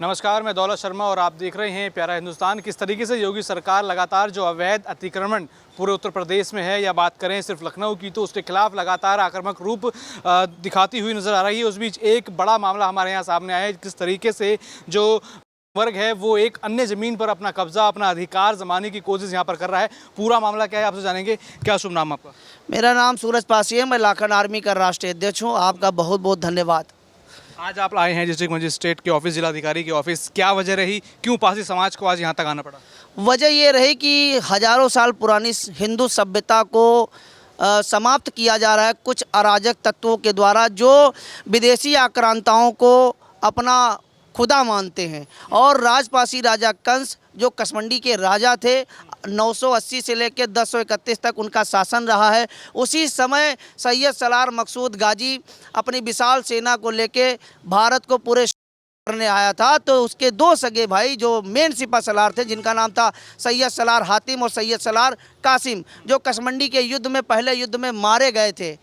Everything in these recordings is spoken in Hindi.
नमस्कार, मैं दौलत शर्मा और आप देख रहे हैं प्यारा हिंदुस्तान। किस तरीके से योगी सरकार लगातार जो अवैध अतिक्रमण पूरे उत्तर प्रदेश में है, या बात करें सिर्फ लखनऊ की, तो उसके खिलाफ लगातार आक्रामक रूप दिखाती हुई नजर आ रही है। उस बीच एक बड़ा मामला हमारे यहाँ सामने आया है, किस तरीके से जो वर्ग है वो एक अन्य ज़मीन पर अपना कब्जा, अपना अधिकार जमाने की कोशिश यहाँ पर कर रहा है। पूरा मामला क्या है आपसे जानेंगे। क्या शुभ नाम आपका? मेरा नाम सूरज पासी है। मैं लाखन आर्मी का राष्ट्रीय अध्यक्ष हूँ। आपका बहुत बहुत धन्यवाद। आज आप आए हैं डिस्ट्रिक्ट मजिस्ट्रेट के ऑफिस, जिलाधिकारी के ऑफिस, क्या वजह रही, क्यों पासी समाज को आज यहाँ तक आना पड़ा? वजह ये रही कि हजारों साल पुरानी हिंदू सभ्यता को समाप्त किया जा रहा है कुछ अराजक तत्वों के द्वारा, जो विदेशी आक्रांताओं को अपना खुदा मानते हैं। और राजपासी राजा कंस जो कसमंडी के राजा थे, 980 से लेकर 1031 तक उनका शासन रहा है। उसी समय सैयद सलार मकसूद गाजी अपनी विशाल सेना को लेकर भारत को पूरे करने आया था। तो उसके दो सगे भाई जो मेन सिपा सलार थे, जिनका नाम था सैयद सलार हातिम और सैयद सलार कासिम, जो कसमंडी के युद्ध में, पहले युद्ध में मारे गए थे।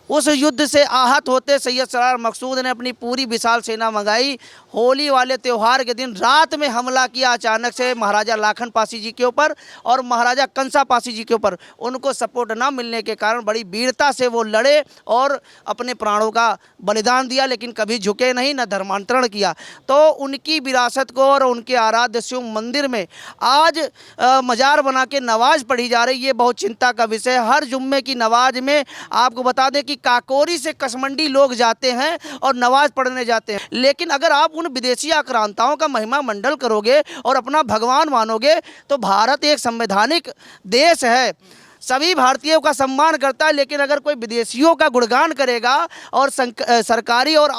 उस युद्ध से आहत होते सैयद सलार मकसूद ने अपनी पूरी विशाल सेना मंगाई। होली वाले त्यौहार के दिन रात में हमला किया अचानक से महाराजा लाखन पासी जी के ऊपर और महाराजा कंसा पासी जी के ऊपर। उनको सपोर्ट ना मिलने के कारण बड़ी वीरता से वो लड़े और अपने प्राणों का बलिदान दिया, लेकिन कभी झुके नहीं, न धर्मांतरण किया। तो उनकी विरासत को और उनके आराध्य शिव मंदिर में आज मजार बना के नमाज पढ़ी जा रही है। बहुत चिंता का विषय। हर जुम्मे की नमाज में आपको बता दें कि काकोरी से कसमंडी लोग जाते हैं और नमाज पढ़ने जाते हैं। लेकिन अगर आप उन विदेशी आक्रांताओं का महिमा मंडल करोगे और अपना भगवान मानोगे, तो भारत एक संवैधानिक देश है, सभी भारतीयों का सम्मान करता है। लेकिन अगर कोई विदेशियों का गुणगान करेगा और सरकारी और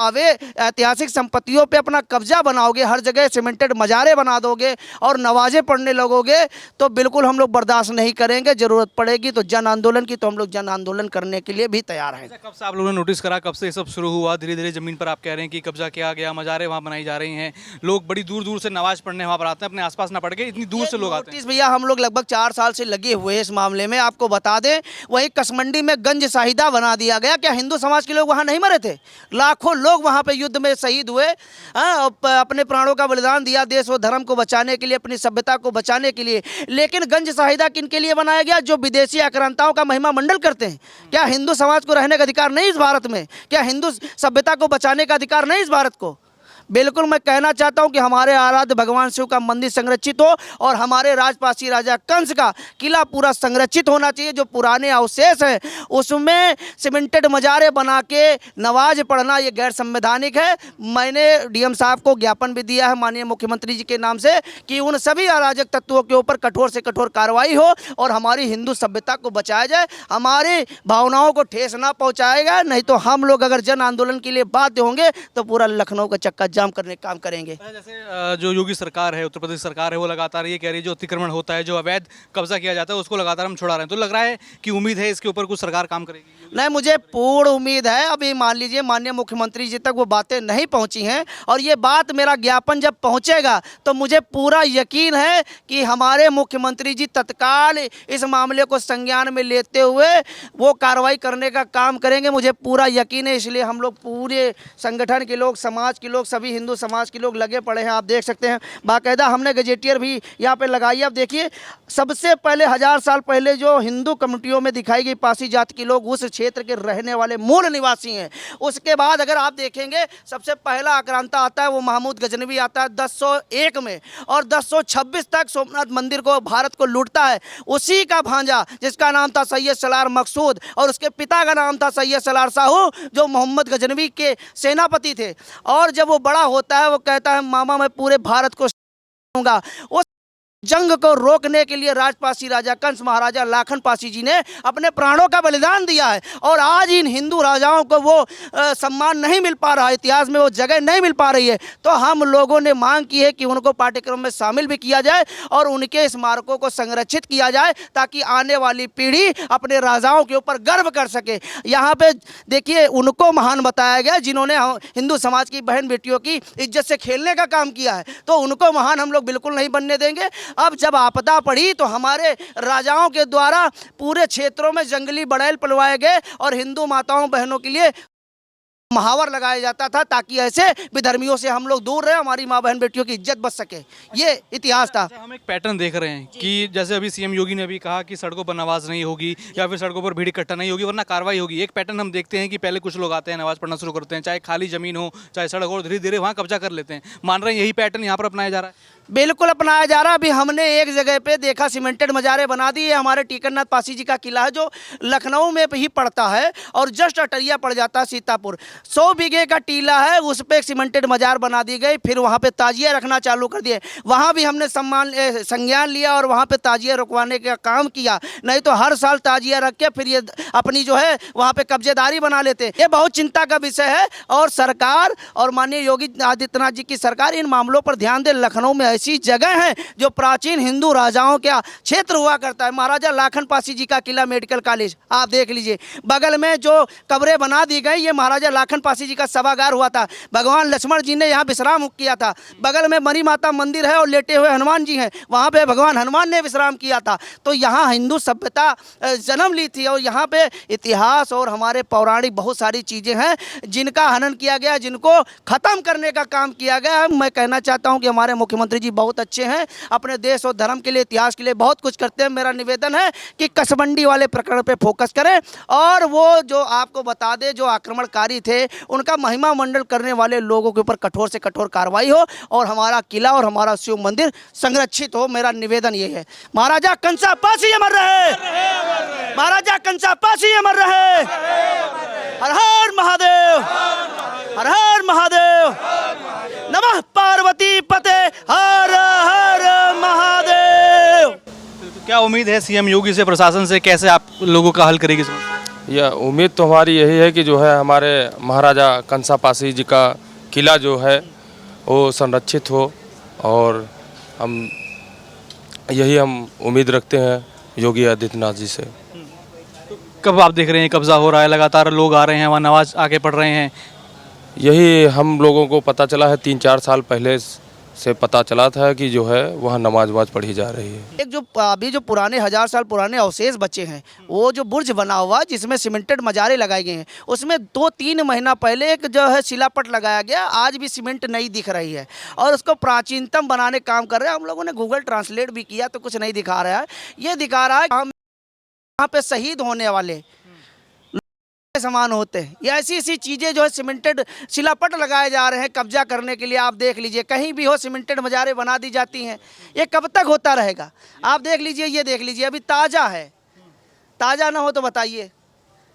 ऐतिहासिक संपत्तियों पे अपना कब्जा बनाओगे, हर जगह सीमेंटेड मजारे बना दोगे और नवाज़ें पढ़ने लगोगे, तो बिल्कुल हम लोग बर्दाश्त नहीं करेंगे। ज़रूरत पड़ेगी तो जन आंदोलन की, तो हम लोग जन आंदोलन करने के लिए भी तैयार हैं। कब से आप लोगों ने नोटिस करा, कब से ये सब शुरू हुआ? धीरे धीरे ज़मीन पर आप कह रहे हैं कि कब्जा किया गया, मजारें वहाँ बनाई जा रही हैं, लोग बड़ी दूर दूर से नमाज पढ़ने वहाँ पर आते हैं, अपने आसपास ना पढ़ के इतनी दूर से लोग आते हैं। भैया हम लोग लगभग 4 साल से लगे हुए हैं इस मामले में। आपको बता दें, वहीं कसमंडी में गंज शाहिदा बना दिया गया। क्या हिंदू समाज के लोग वहां नहीं मरे थे? लाखों लोग वहां पे युद्ध में शहीद हुए, अपने प्राणों का बलिदान दिया देश और धर्म को बचाने के लिए, अपनी सभ्यता को बचाने के लिए। लेकिन गंज शाहिदा किन के लिए बनाया गया? जो विदेशी आक्रांताओं का महिमा मंडल करते हैं। क्या हिंदू समाज को रहने का अधिकार नहीं इस भारत में? क्या हिंदू सभ्यता को बचाने का अधिकार नहीं इस भारत को? बिल्कुल मैं कहना चाहता हूं कि हमारे आराध्य भगवान शिव का मंदिर संरक्षित हो और हमारे राजपासी राजा कंस का किला पूरा संरक्षित होना चाहिए। जो पुराने अवशेष हैं उसमें सीमेंटेड मजारे बना के नमाज पढ़ना ये गैर संवैधानिक है। मैंने डीएम साहब को ज्ञापन भी दिया है माननीय मुख्यमंत्री जी के नाम से कि उन सभी अराजक तत्वों के ऊपर कठोर से कठोर कार्रवाई हो और हमारी हिंदू सभ्यता को बचाया जाए, हमारी भावनाओं को ठेस ना पहुँचाएगा। नहीं तो हम लोग अगर जन आंदोलन के लिए बाध्य होंगे तो पूरा लखनऊ का चक्का जाम करने का काम करेंगे। जैसे जो योगी सरकार है, उत्तर प्रदेश सरकार है, वो लगातार ये कह रही है जो अतिक्रमण होता है, जो अवैध कब्जा किया जाता है, उसको लगातार हम छुड़ा रहे हैं। तो लग रहा है कि उम्मीद है इसके ऊपर कुछ सरकार काम करेगी? नहीं, मुझे पूर्ण उम्मीद है। अभी मान लीजिए माननीय मुख्यमंत्री जी तक वो बातें नहीं पहुंची हैं, और ये बात, मेरा ज्ञापन जब पहुंचेगा तो मुझे पूरा यकीन है कि हमारे मुख्यमंत्री जी तत्काल इस मामले को संज्ञान में लेते हुए वो कार्रवाई करने का काम करेंगे। मुझे पूरा यकीन है। इसलिए हम लोग पूरे संगठन के लोग, समाज के लोग, सभी हिंदू समाज के लोग लगे पड़े हैं। आप देख सकते हैं बाकायदा हमने गजेटियर भी यहाँ पे लगाई है। आप देखिए, सबसे पहले 1000 साल पहले जो हिंदू कम्युनिटियों में दिखाई गई पासी जाति के लोग उस क्षेत्र के रहने वाले मूल निवासी हैं। उसके बाद अगर आप देखेंगे, सबसे पहला आक्रांता आता है वो महमूद गजनवी आता है 1001 में, और 1026 तक सोमनाथ मंदिर को, भारत को लूटता है। उसी का भांजा जिसका नाम था सैयद सलार मकसूद और उसके पिता का नाम था सैयद सलार साहू, जो मोहम्मद गजनवी के सेनापति थे। और जब वो बड़ा होता है वो कहता है मामा मैं पूरे भारत को दूंगा। उस जंग को रोकने के लिए राजपासी राजा कंस महाराजा लाखन पासी जी ने अपने प्राणों का बलिदान दिया है। और आज इन हिंदू राजाओं को वो सम्मान नहीं मिल पा रहा है, इतिहास में वो जगह नहीं मिल पा रही है। तो हम लोगों ने मांग की है कि उनको पाठ्यक्रम में शामिल भी किया जाए और उनके स्मारकों को संरक्षित किया जाए, ताकि आने वाली पीढ़ी अपने राजाओं के ऊपर गर्व कर सके। यहाँ पे देखिए, उनको महान बताया गया जिन्होंने हिंदू समाज की बहन बेटियों की इज्जत से खेलने का काम किया है। तो उनको महान हम लोग बिल्कुल नहीं बनने देंगे। अब जब आपदा पड़ी तो हमारे राजाओं के द्वारा पूरे क्षेत्रों में जंगली बड़ैल पलवाए गए और हिंदू माताओं बहनों के लिए महावर लगाया जाता था ताकि ऐसे विधर्मियों से हम लोग दूर रहे, हमारी माँ बहन बेटियों की इज्जत बच सके। ये इतिहास था। हम एक पैटर्न देख रहे हैं कि जैसे अभी सीएम योगी ने भी कहा कि सड़कों पर नमाज नहीं होगी या फिर सड़कों पर भीड़ इकट्ठा नहीं होगी वरना कार्रवाई होगी। एक पैटर्न हम देखते हैं कि पहले कुछ लोग आते हैं, नमाज पढ़ना शुरू करते हैं, चाहे खाली जमीन हो चाहे सड़क हो, धीरे धीरे वहाँ कब्जा कर लेते हैं। मान रहे हैं यही पैटर्न यहाँ पर अपनाया जा रहा है? बिल्कुल अपनाया जा रहा है। अभी हमने एक जगह पे देखा सीमेंटेड मजारे बना दिए। हमारे टीकरनाथ पासी जी का किला है जो लखनऊ में ही पड़ता है और जस्ट अटरिया पड़ जाता है सीतापुर। 100 बीघे का टीला है, उस पर एक सीमेंटेड मजार बना दी गई। फिर वहाँ पे ताजिया रखना चालू कर दिए। वहाँ भी हमने संज्ञान लिया और वहाँ पे ताजिया रुकवाने का काम किया। नहीं तो हर साल ताजिया रख के फिर ये अपनी जो है वहाँ पे कब्जेदारी बना लेते। ये बहुत चिंता का विषय है और सरकार और माननीय योगी आदित्यनाथ जी की सरकार इन मामलों पर ध्यान दे। लखनऊ में ऐसी जगह है जो प्राचीन हिंदू राजाओं का क्षेत्र हुआ करता है। महाराजा लाखन पासी जी का किला, मेडिकल कॉलेज आप देख लीजिए। बगल में जो कब्रें बना दी गई, ये महाराजा लाखन पासी जी का सभागार हुआ था। भगवान लक्ष्मण जी ने यहाँ विश्राम किया था। बगल में मरी माता मंदिर है और लेटे हुए हनुमान जी हैं, वहाँ पे भगवान हनुमान ने विश्राम किया था। तो यहाँ हिंदू सभ्यता जन्म ली थी और यहाँ पे इतिहास और हमारे पौराणिक बहुत सारी चीज़ें हैं जिनका हनन किया गया, जिनको ख़त्म करने का काम किया गया है। मैं कहना चाहता हूँ कि हमारे मुख्यमंत्री जी बहुत अच्छे हैं, अपने देश और धर्म के लिए, इतिहास के लिए बहुत कुछ करते हैं। मेरा निवेदन है कि कसबंडी वाले प्रकरण पे फोकस करें और वो जो आपको बता दे जो आक्रमणकारी थे उनका महिमा मंडल करने वाले लोगों के ऊपर कठोर से कठोर कार्रवाई हो और हमारा किला और हमारा शिव मंदिर संरक्षित हो। मेरा निवेदन ये है। महाराजा कंसा पासी अमर रहे, महाराजा कंसा पासी अमर रहे। हर हर महादेव, हर हर महादेव, नमः पार्वती पते, हर हर महादेव। तो क्या उम्मीद है सीएम योगी से, प्रशासन से, कैसे आप लोगों का हल करेगी समस्या? यह उम्मीद तो हमारी यही है कि जो है हमारे महाराजा कंसा पासी जी का किला जो है वो संरक्षित हो और हम उम्मीद रखते हैं योगी आदित्यनाथ जी से। कब आप देख रहे हैं कब्जा हो रहा है, लगातार लोग आ रहे हैं वहाँ नमाज आके पढ़ रहे हैं? यही हम लोगों को पता चला है, 3-4 साल पहले से पता चला था कि जो है वहाँ नमाज पढ़ी जा रही है। एक जो अभी जो पुराने 1000 साल पुराने अवशेष बचे हैं, वो जो बुर्ज बना हुआ जिसमें सीमेंटेड मजारे लगाए गए हैं, उसमें 2-3 महीना पहले एक जो है शिलापट लगाया गया। आज भी सीमेंट नहीं दिख रही है और उसको प्राचीनतम बनाने काम कर रहे हैं। हम लोगों ने गूगल ट्रांसलेट भी किया तो कुछ नहीं दिखा रहा है। ये दिखा रहा है हम यहाँ पे शहीद होने वाले समान होते हैं। ये ऐसी चीज़ें जो है सीमेंटेड शिलापट लगाए जा रहे हैं कब्जा करने के लिए। आप देख लीजिए कहीं भी हो सीमेंटेड मजारे बना दी जाती हैं। ये कब तक होता रहेगा? आप देख लीजिए, ये देख लीजिए अभी ताज़ा है, ताज़ा ना हो तो बताइए।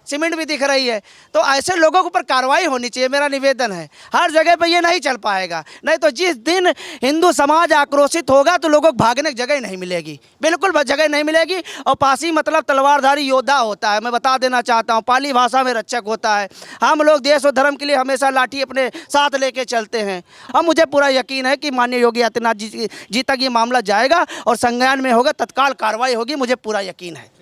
सीमेंट भी दिख रही है। तो ऐसे लोगों के ऊपर कार्रवाई होनी चाहिए, मेरा निवेदन है। हर जगह पे ये नहीं चल पाएगा। नहीं तो जिस दिन हिंदू समाज आक्रोशित होगा तो लोगों को भागने की जगह नहीं मिलेगी, बिल्कुल जगह नहीं मिलेगी। और पासी मतलब तलवारधारी योद्धा होता है। मैं बता देना चाहता हूँ, पाली भाषा में रक्षक होता है। हम लोग देश और धर्म के लिए हमेशा लाठी अपने साथ लेके चलते हैं। अब मुझे पूरा यकीन है कि माननीय योगी आदित्यनाथ जी तक ये मामला जाएगा और संज्ञान में होगा, तत्काल कार्रवाई होगी, मुझे पूरा यकीन है।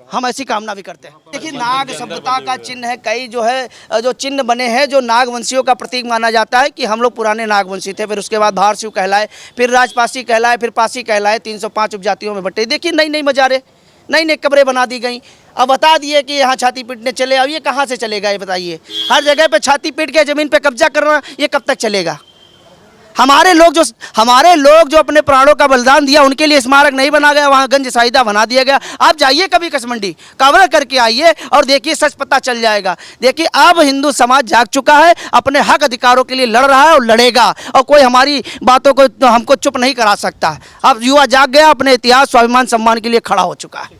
हम ऐसी कामना भी करते हैं। देखिए नाग सभ्यता का चिन्ह है, कई जो है जो चिन्ह बने हैं जो नागवंशियों का प्रतीक माना जाता है कि हम लोग पुराने नागवंशी थे। फिर उसके बाद भारशिव कहलाए, फिर राजपासी कहलाए, फिर पासी कहलाए। 305 उपजातियों में बटे। देखिए नई नई मजारे, नई नई कब्रें बना दी गई। अब बता दिए कि यहाँ छाती पीटने चले, अब ये कहाँ से चलेगा? ये बताइए। हर जगह पे छाती पीट के ज़मीन पे कब्जा करना, ये कब तक चलेगा? हमारे लोग जो अपने प्राणों का बलिदान दिया उनके लिए स्मारक नहीं बना गया, वहाँ गंज साहिदा बना दिया गया। आप जाइए कभी कसमंडी, कवर करके आइए और देखिए, सच पता चल जाएगा। देखिए अब हिंदू समाज जाग चुका है, अपने हक अधिकारों के लिए लड़ रहा है और लड़ेगा और कोई हमारी बातों को हमको चुप नहीं करा सकता। अब युवा जाग गया, अपने इतिहास, स्वाभिमान, सम्मान के लिए खड़ा हो चुका है।